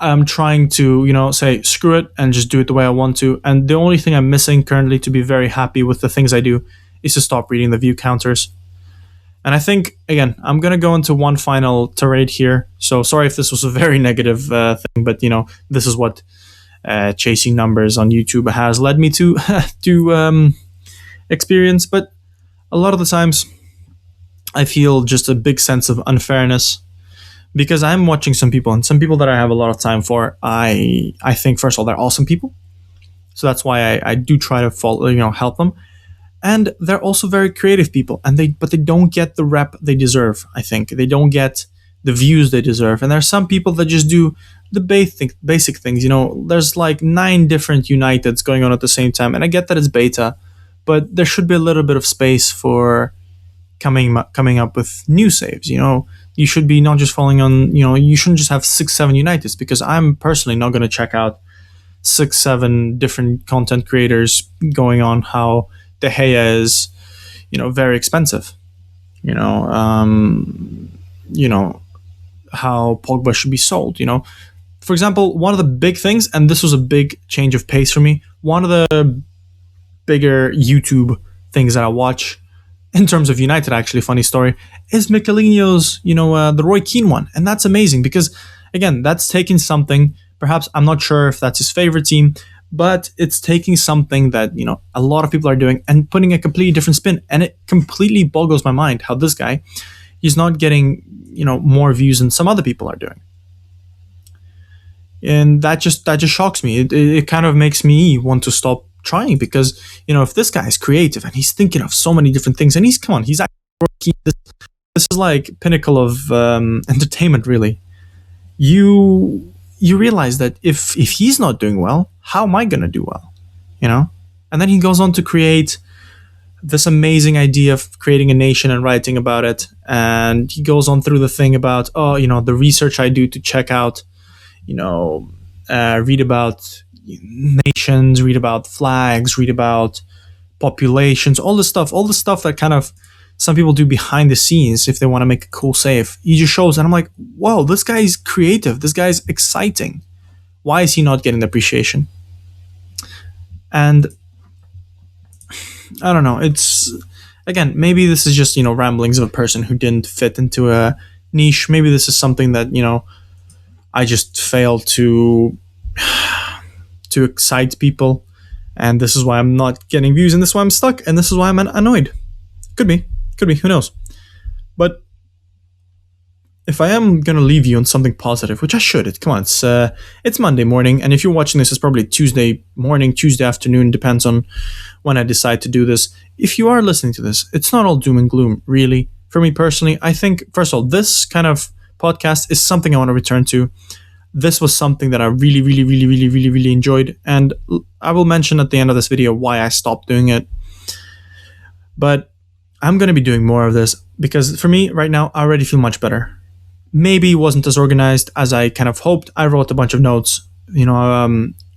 Speaker 2: I'm trying to, say, screw it and just do it the way I want to. And the only thing I'm missing currently to be very happy with the things I do is to stop reading the view counters. And I think, again, I'm going to go into one final tirade here. So sorry if this was a very negative thing, but, this is what chasing numbers on YouTube has led me to experience. But a lot of the times I feel just a big sense of unfairness because I'm watching some people, and some people that I have a lot of time for, I think, first of all, they're awesome people. So that's why I do try to follow, help them. And they're also very creative people, but they don't get the rep they deserve, I think. They don't get the views they deserve. And there are some people that just do the basic things. There's like 9 different Uniteds going on at the same time. And I get that it's beta, but there should be a little bit of space for coming up with new saves. You should be not just following on, you shouldn't just have 6-7 Uniteds, because I'm personally not going to check out 6-7 different content creators going on how De Gea is, very expensive. How Pogba should be sold. For example, one of the big things, and this was a big change of pace for me, one of the bigger YouTube things that I watch in terms of United, actually, funny story, is Michelino's, the Roy Keane one. And that's amazing because, again, that's taking something, perhaps I'm not sure if that's his favorite team, but it's taking something that, a lot of people are doing and putting a completely different spin. And it completely boggles my mind how this guy, he's not getting, more views than some other people are doing. And that just shocks me. It kind of makes me want to stop trying, because if this guy is creative and he's thinking of so many different things, and he's actually working, this is like pinnacle of entertainment, really. You realize that if he's not doing well, how am I gonna do well? And then he goes on to create this amazing idea of creating a nation and writing about it, and he goes on through the thing about the research I do to check out, read about nations, read about flags, read about populations, all the stuff that kind of some people do behind the scenes if they want to make a cool save. He just shows, and I'm like, wow, this guy's creative, this guy's exciting. Why is he not getting the appreciation? And I don't know, it's, again, maybe this is just, ramblings of a person who didn't fit into a niche. Maybe this is something that, I just failed to excite people, and this is why I'm not getting views, and this is why I'm stuck, and this is why I'm annoyed. Could be, who knows? But if I am gonna leave you on something positive, which I should, come on, it's Monday morning, and if you're watching this, it's probably Tuesday morning, Tuesday afternoon, depends on when I decide to do this. If you are listening to this, it's not all doom and gloom, really. For me personally, I think, first of all, this kind of podcast is something I want to return to. This was something that I really, really, really, really, really, really enjoyed, and I will mention at the end of this video why I stopped doing it. But I'm going to be doing more of this, because for me right now, I already feel much better. Maybe it wasn't as organized as I kind of hoped. I wrote a bunch of notes,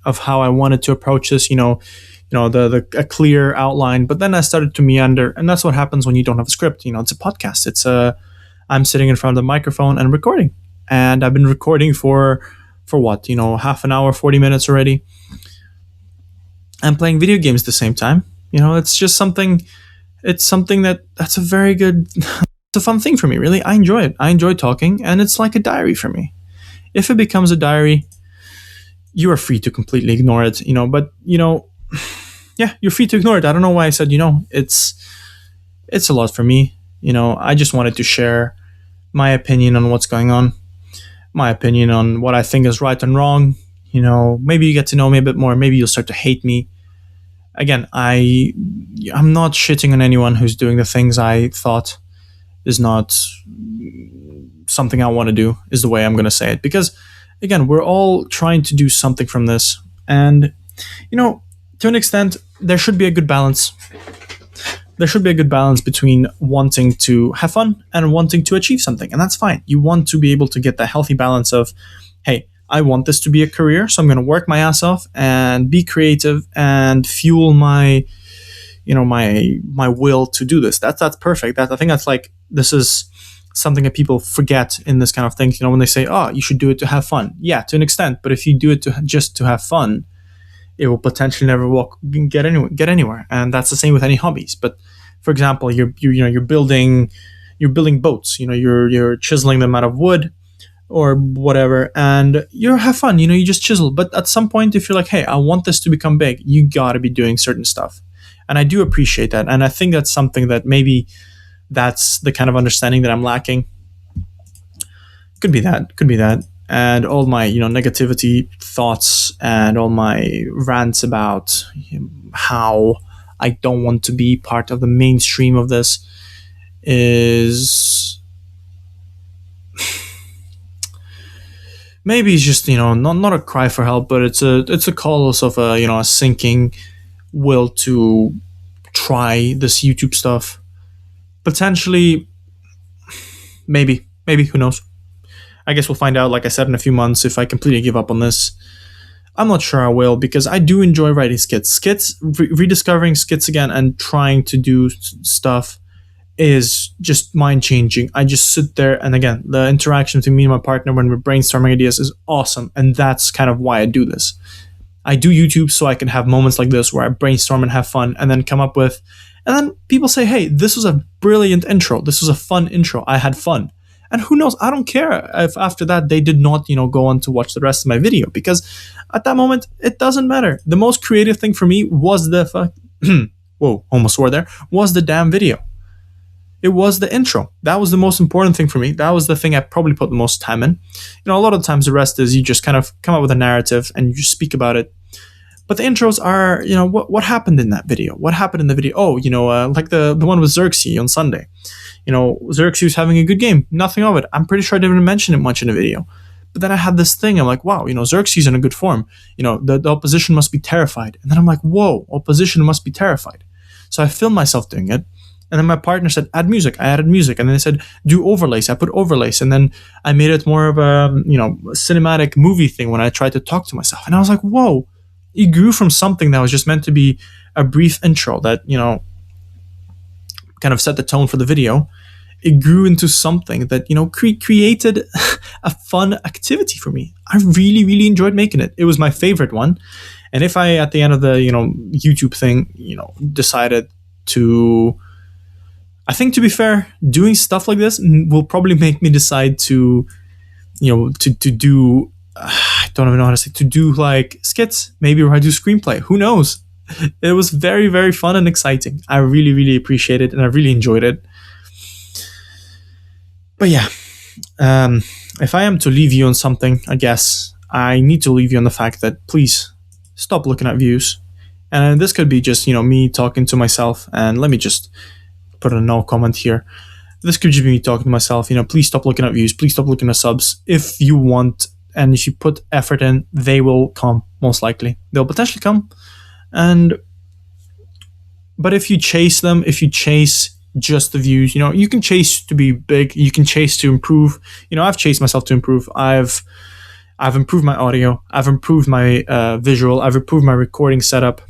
Speaker 2: of how I wanted to approach this, a clear outline, but then I started to meander, and that's what happens when you don't have a script. It's a podcast. I'm sitting in front of the microphone and recording, and I've been recording for what, half an hour, 40 minutes already. I'm playing video games at the same time. It's just something. It's something that's a very good. It's a fun thing for me, really. I enjoy it. I enjoy talking, and it's like a diary for me. If it becomes a diary, you are free to completely ignore it, but yeah, you're free to ignore it. I don't know why I said, it's a lot for me. I just wanted to share my opinion on what's going on, my opinion on what I think is right and wrong. Maybe you get to know me a bit more. Maybe you'll start to hate me. Again, I'm not shitting on anyone who's doing the things I thought is not something I want to do, is the way I'm going to say it. Because, again, we're all trying to do something from this. And, to an extent, there should be a good balance. There should be a good balance between wanting to have fun and wanting to achieve something. And that's fine. You want to be able to get that healthy balance of, hey, I want this to be a career, so I'm going to work my ass off and be creative and fuel my will to do this. That's perfect. I think that's like, this is something that people forget in this kind of thing. When they say, oh, you should do it to have fun. Yeah, to an extent. But if you do it just to have fun, it will potentially never get anywhere. And that's the same with any hobbies. But for example, you're building boats. You're chiseling them out of wood or whatever, and you have fun. You just chisel. But at some point, if you're like, hey, I want this to become big, you got to be doing certain stuff. And I do appreciate that. And I think that's something that maybe that's the kind of understanding that I'm lacking. Could be that. And all my, negativity thoughts and all my rants about how I don't want to be part of the mainstream of this is maybe it's just, not a cry for help, but it's a call of a sinking will to try this YouTube stuff. Potentially, maybe, who knows? I guess we'll find out, like I said, in a few months if I completely give up on this. I'm not sure I will, because I do enjoy writing skits. Rediscovering skits again and trying to do stuff is just mind-changing. I just sit there, and again, the interaction between me and my partner when we're brainstorming ideas is awesome, and that's kind of why I do this. I do YouTube so I can have moments like this where I brainstorm and have fun and then come up with, and then people say, hey, this was a brilliant intro. This was a fun intro. I had fun. And who knows, I don't care if after that they did not, go on to watch the rest of my video, because at that moment it doesn't matter. The most creative thing for me was whoa, almost swore there, was the damn video. It was the intro. That was the most important thing for me. That was the thing I probably put the most time in. A lot of times the rest is you just kind of come up with a narrative and you just speak about it. But the intros are, what happened in that video? What happened in the video? Oh, like the one with Xerxes on Sunday. Xerxes was having a good game. Nothing of it. I'm pretty sure I didn't even mention it much in the video. But then I had this thing. I'm like, wow, Xerxes in a good form. The opposition must be terrified. And then I'm like, whoa, opposition must be terrified. So I filmed myself doing it. And then my partner said, add music. I added music. And then they said, do overlays. I put overlays. And then I made it more of a, cinematic movie thing when I tried to talk to myself. And I was like, whoa, it grew from something that was just meant to be a brief intro that, kind of set the tone for the video. It grew into something that, created a fun activity for me. I really, really enjoyed making it. It was my favorite one. And if I, at the end of the, YouTube thing, decided to, I think, to be fair, doing stuff like this will probably make me decide to, to do, I don't even know how to say, to do like skits, maybe, or I do screenplay. Who knows? It was very, very fun and exciting. I really, really appreciate it, and I really enjoyed it. But yeah, if I am to leave you on something, I guess I need to leave you on the fact that please stop looking at views. And this could be just, me talking to myself. And let me just put a no comment here. This could just be me talking to myself. Please stop looking at views. Please stop looking at subs. If you want, and if you put effort in, they will come, most likely. They'll potentially come. But if you chase them, if you chase just the views, you can chase to be big, you can chase to improve. I've chased myself to improve. I've improved my audio, I've improved my visual, I've improved my recording setup.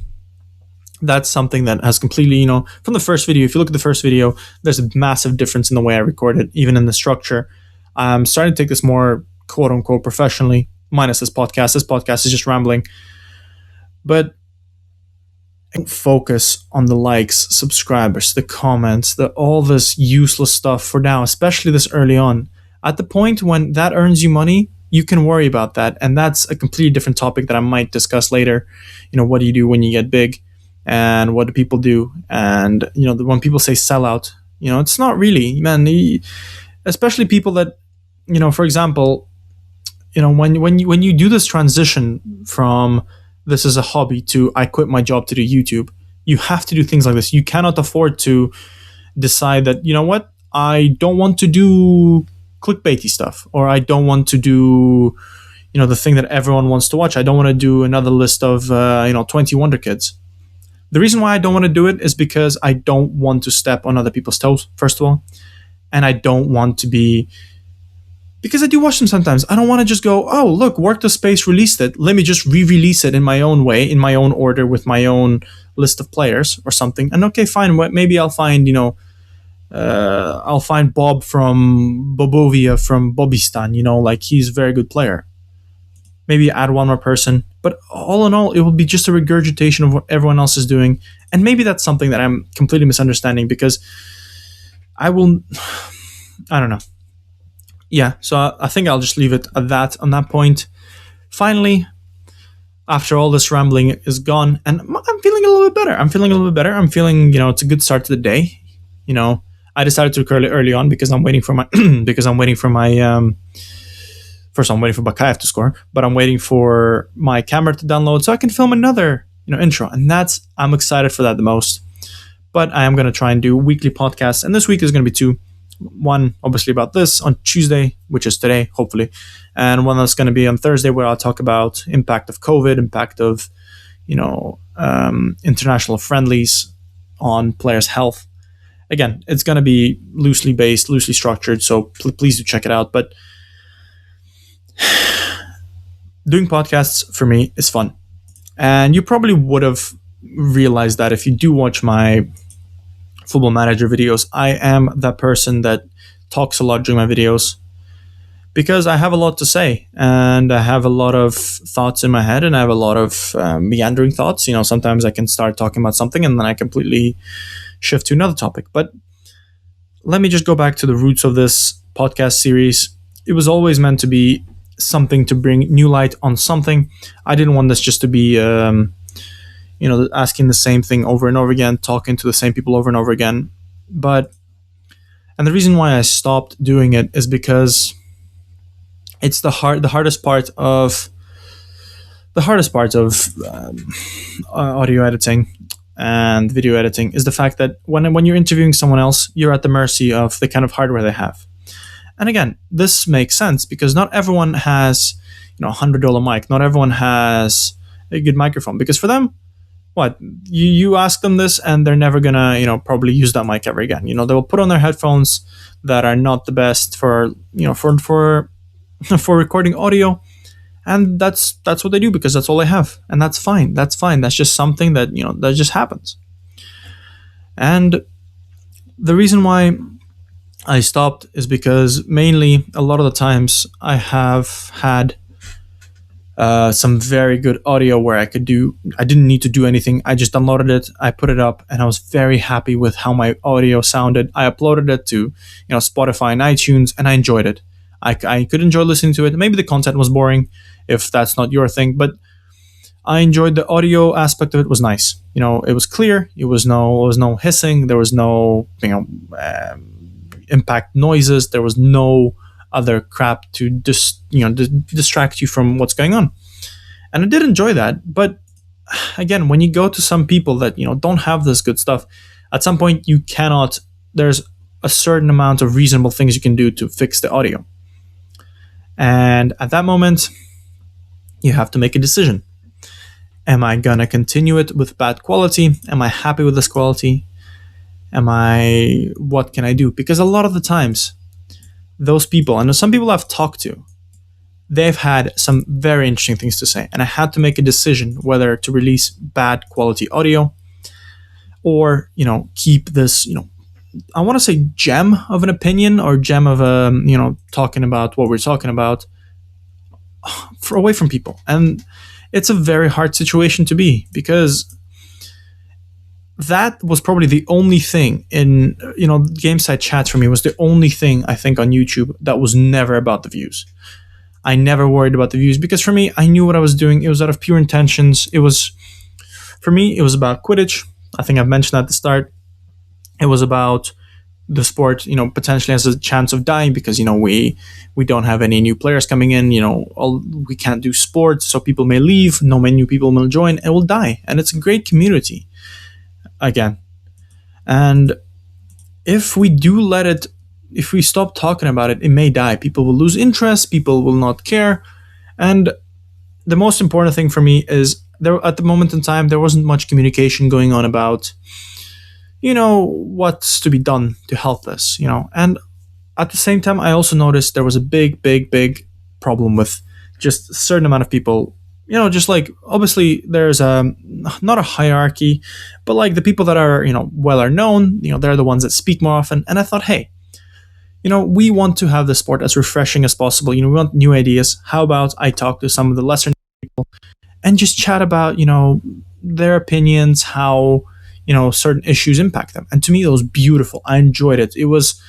Speaker 2: That's something that has completely, from the first video, if you look at the first video, there's a massive difference in the way I record it, even in the structure. I'm starting to take this more quote unquote professionally, minus this podcast. This podcast is just rambling. But focus on the likes, subscribers, the comments, all this useless stuff for now, especially this early on. At the point when that earns you money, you can worry about that. And that's a completely different topic that I might discuss later. What do you do when you get big? And what do people do? And, when people say sell out, it's not really, man, especially people that, for example, when you do this transition from this is a hobby to I quit my job to do YouTube, you have to do things like this. You cannot afford to decide that, what, I don't want to do clickbaity stuff, or I don't want to do, the thing that everyone wants to watch. I don't want to do another list of, 20 Wonder Kids. The reason why I don't want to do it is because I don't want to step on other people's toes, first of all. And I don't want to be, because I do watch them sometimes. I don't want to just go, oh, look, Work the Space released it. Let me just re-release it in my own way, in my own order, with my own list of players or something. And okay, fine. Maybe I'll find, I'll find Bob from Bobovia from Bobistan, like he's a very good player. Maybe add one more person. But all in all, it will be just a regurgitation of what everyone else is doing. And maybe that's something that I'm completely misunderstanding, because I don't know. Yeah, so I think I'll just leave it at that on that point. Finally, after all this rambling is gone, and I'm feeling a little bit better. I'm feeling, it's a good start to the day. I decided to record early on because I'm waiting for my, first I'm waiting for Bakayev to score, but I'm waiting for my camera to download so I can film another, intro. And I'm excited for that the most. But I am going to try and do weekly podcasts. And this week is going to be 2. One, obviously, about this on Tuesday, which is today, hopefully. And one that's going to be on Thursday, where I'll talk about impact of COVID, impact of, international friendlies on players' health. Again, it's going to be loosely based, loosely structured. So please do check it out. But doing podcasts for me is fun. And you probably would have realized that if you do watch my Football Manager videos. I am that person that talks a lot during my videos because I have a lot to say and I have a lot of thoughts in my head and I have a lot of meandering thoughts. Sometimes I can start talking about something and then I completely shift to another topic. But let me just go back to the roots of this podcast series. It was always meant to be something to bring new light on something. I didn't want this just to be, asking the same thing over and over again, talking to the same people over and over again. And the reason why I stopped doing it is because it's the hardest part of audio editing and video editing is the fact that when you're interviewing someone else, you're at the mercy of the kind of hardware they have. And again, this makes sense because not everyone has, $100 mic. Not everyone has a good microphone, because for them, what you ask them this and they're never gonna, probably use that mic ever again. They will put on their headphones that are not the best for, for for recording audio, and that's what they do because that's all they have, and that's fine. That's just something that that just happens. And the reason why I stopped is because mainly a lot of the times I have had some very good audio where I didn't need to do anything. I just downloaded it, I put it up, and I was very happy with how my audio sounded. I uploaded it to Spotify and iTunes, and I enjoyed it. I could enjoy listening to it. Maybe the content was boring if that's not your thing, but I enjoyed the audio aspect of it. Was nice. It was clear. It was no hissing. There was no impact noises. There was no other crap to just distract you from what's going on. And I did enjoy that. But again, when you go to some people that don't have this good stuff, at some point you cannot. There's a certain amount of reasonable things you can do to fix the audio. And at that moment, you have to make a decision. Am I gonna continue it with bad quality? Am I happy with this quality? What can I do? Because a lot of the times, those people, and some people I've talked to, they've had some very interesting things to say. And I had to make a decision whether to release bad quality audio or, keep this, I want to say gem of an opinion or gem of talking about what we're talking about away from people. And it's a very hard situation to be, because that was probably the only thing in, Gameside chats for me was the only thing I think on YouTube that was never about the views. I never worried about the views because for me, I knew what I was doing. It was out of pure intentions. For me, it was about Quidditch. I think I've mentioned at the start. It was about the sport, potentially has a chance of dying because, we don't have any new players coming in, we can't do sports, so people may leave, no many new people will join, and will die. And it's a great community, again. And if we stop talking about it, it may die. People will lose interest, people will not care. And the most important thing for me is at the moment in time, there wasn't much communication going on about what's to be done to help this, and at the same time, I also noticed there was a big problem with just a certain amount of people, just like, obviously there's not a hierarchy, but like the people that are, well are known, they're the ones that speak more often. And I thought, hey, we want to have the sport as refreshing as possible. We want new ideas. How about I talk to some of the lesser people and just chat about, their opinions, how certain issues impact them. And to me, it was beautiful. I enjoyed it. It was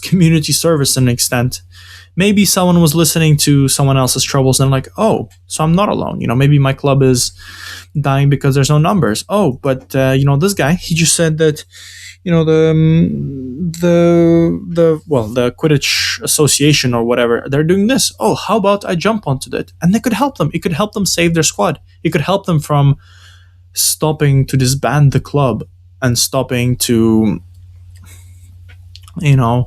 Speaker 2: community service to an extent. Maybe someone was listening to someone else's troubles and like, oh, so I'm not alone. Maybe my club is dying because there's no numbers. Oh, but this guy, he just said that, the Quidditch Association or whatever, they're doing this. Oh, how about I jump onto that? And that could help them. It could help them save their squad. It could help them from stopping to disband the club and stopping to, and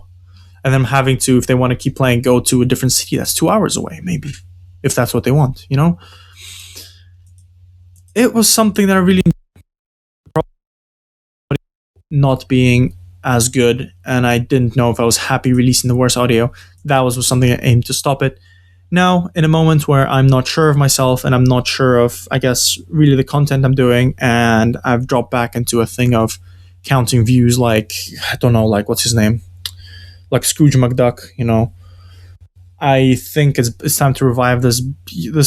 Speaker 2: them having to, if they want to keep playing, go to a different city that's 2 hours away, maybe, if that's what they want, It was something that I really not being as good, and I didn't know if I was happy releasing the worst audio. That was something I aimed to stop it. Now, in a moment where I'm not sure of myself and I'm not sure of, I guess, really the content I'm doing, and I've dropped back into a thing of counting views like, I don't know, like, what's his name? Like Scrooge McDuck, I think it's time to revive this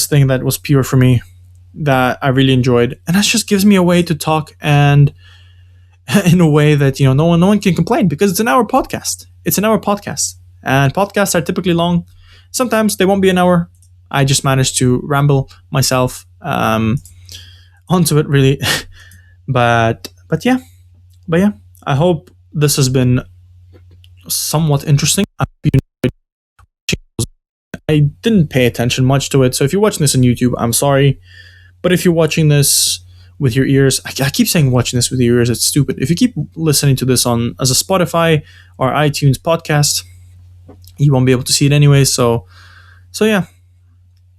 Speaker 2: thing that was pure for me, that I really enjoyed. And that just gives me a way to talk and in a way that no one can complain, because it's an hour podcast. It's an hour podcast, and podcasts are typically long. Sometimes they won't be an hour. I just managed to ramble myself onto it, really. but yeah. I hope this has been somewhat interesting. I didn't pay attention much to it, so if you're watching this on YouTube, I'm sorry. But if you're watching this with your ears, I keep saying watching this with your ears, it's stupid. If you keep listening to this as a Spotify or iTunes podcast, you won't be able to see it anyway. So yeah,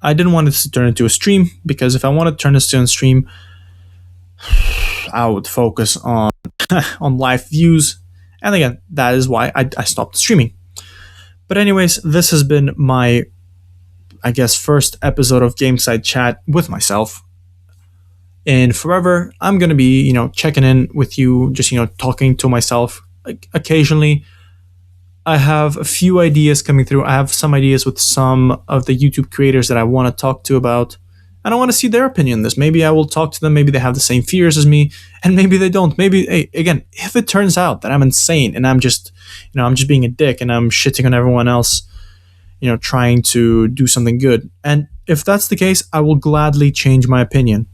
Speaker 2: I didn't want this to turn into a stream, because if I wanted to turn this to a stream, I would focus on on live views, and again, that is why I stopped streaming. But anyways, this has been my, I guess, first episode of Gameside Chat with myself. And forever, I'm going to be, checking in with you, just, talking to myself occasionally. I have a few ideas coming through. I have some ideas with some of the YouTube creators that I want to talk to about, and I want to see their opinion on this. Maybe I will talk to them. Maybe they have the same fears as me, and maybe they don't. Maybe, hey, again, if it turns out that I'm insane and I'm just, I'm just being a dick and I'm shitting on everyone else, trying to do something good. And if that's the case, I will gladly change my opinion.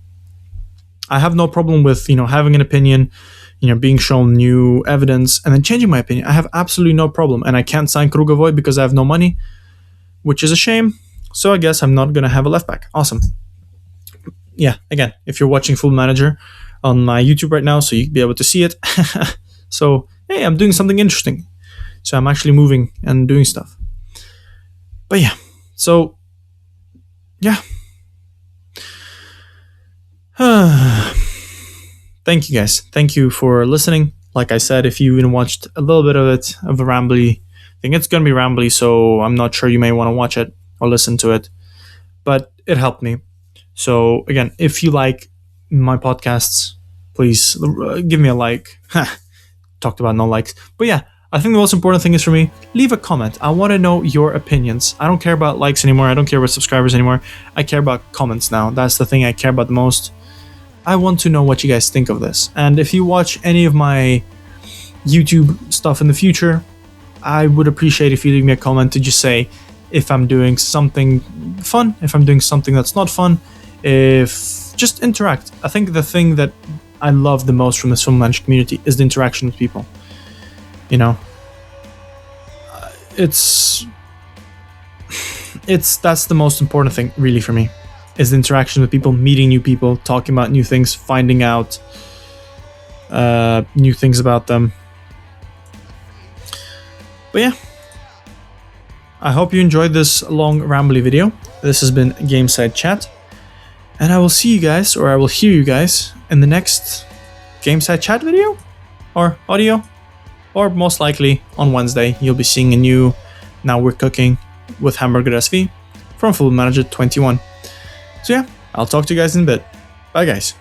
Speaker 2: I have no problem with, having an opinion, being shown new evidence and then changing my opinion. I have absolutely no problem. And I can't sign Krugavoy because I have no money, which is a shame. So I guess I'm not going to have a left back. Awesome. Yeah, again, if you're watching Full Manager on my YouTube right now, so you'd be able to see it. So, hey, I'm doing something interesting. So I'm actually moving and doing stuff. But yeah, so, yeah. Thank you guys. Thank you for listening. Like I said, if you even watched a little bit of it, of a rambly thing, it's going to be rambly, so I'm not sure you may want to watch it or listen to it. But it helped me. So again, if you like my podcasts, please give me a like. Talked about no likes. But yeah, I think the most important thing is for me, leave a comment. I want to know your opinions. I don't care about likes anymore. I don't care about subscribers anymore. I care about comments now. That's the thing I care about the most. I want to know what you guys think of this. And if you watch any of my YouTube stuff in the future, I would appreciate if you leave me a comment to just say if I'm doing something fun, if I'm doing something that's not fun, if just interact. I think the thing that I love the most from this Film Manager community is the interaction with people. That's the most important thing really for me, is the interaction with people, meeting new people, talking about new things, finding out new things about them. But yeah, I hope you enjoyed this long rambly video. This has been Gameside Chat, and I will see you guys, or I will hear you guys in the next Gameside Chat video or audio, or most likely on Wednesday you'll be seeing a new Now We're Cooking with Hamburger SV from Full Manager 21. So yeah, I'll talk to you guys in a bit. Bye guys.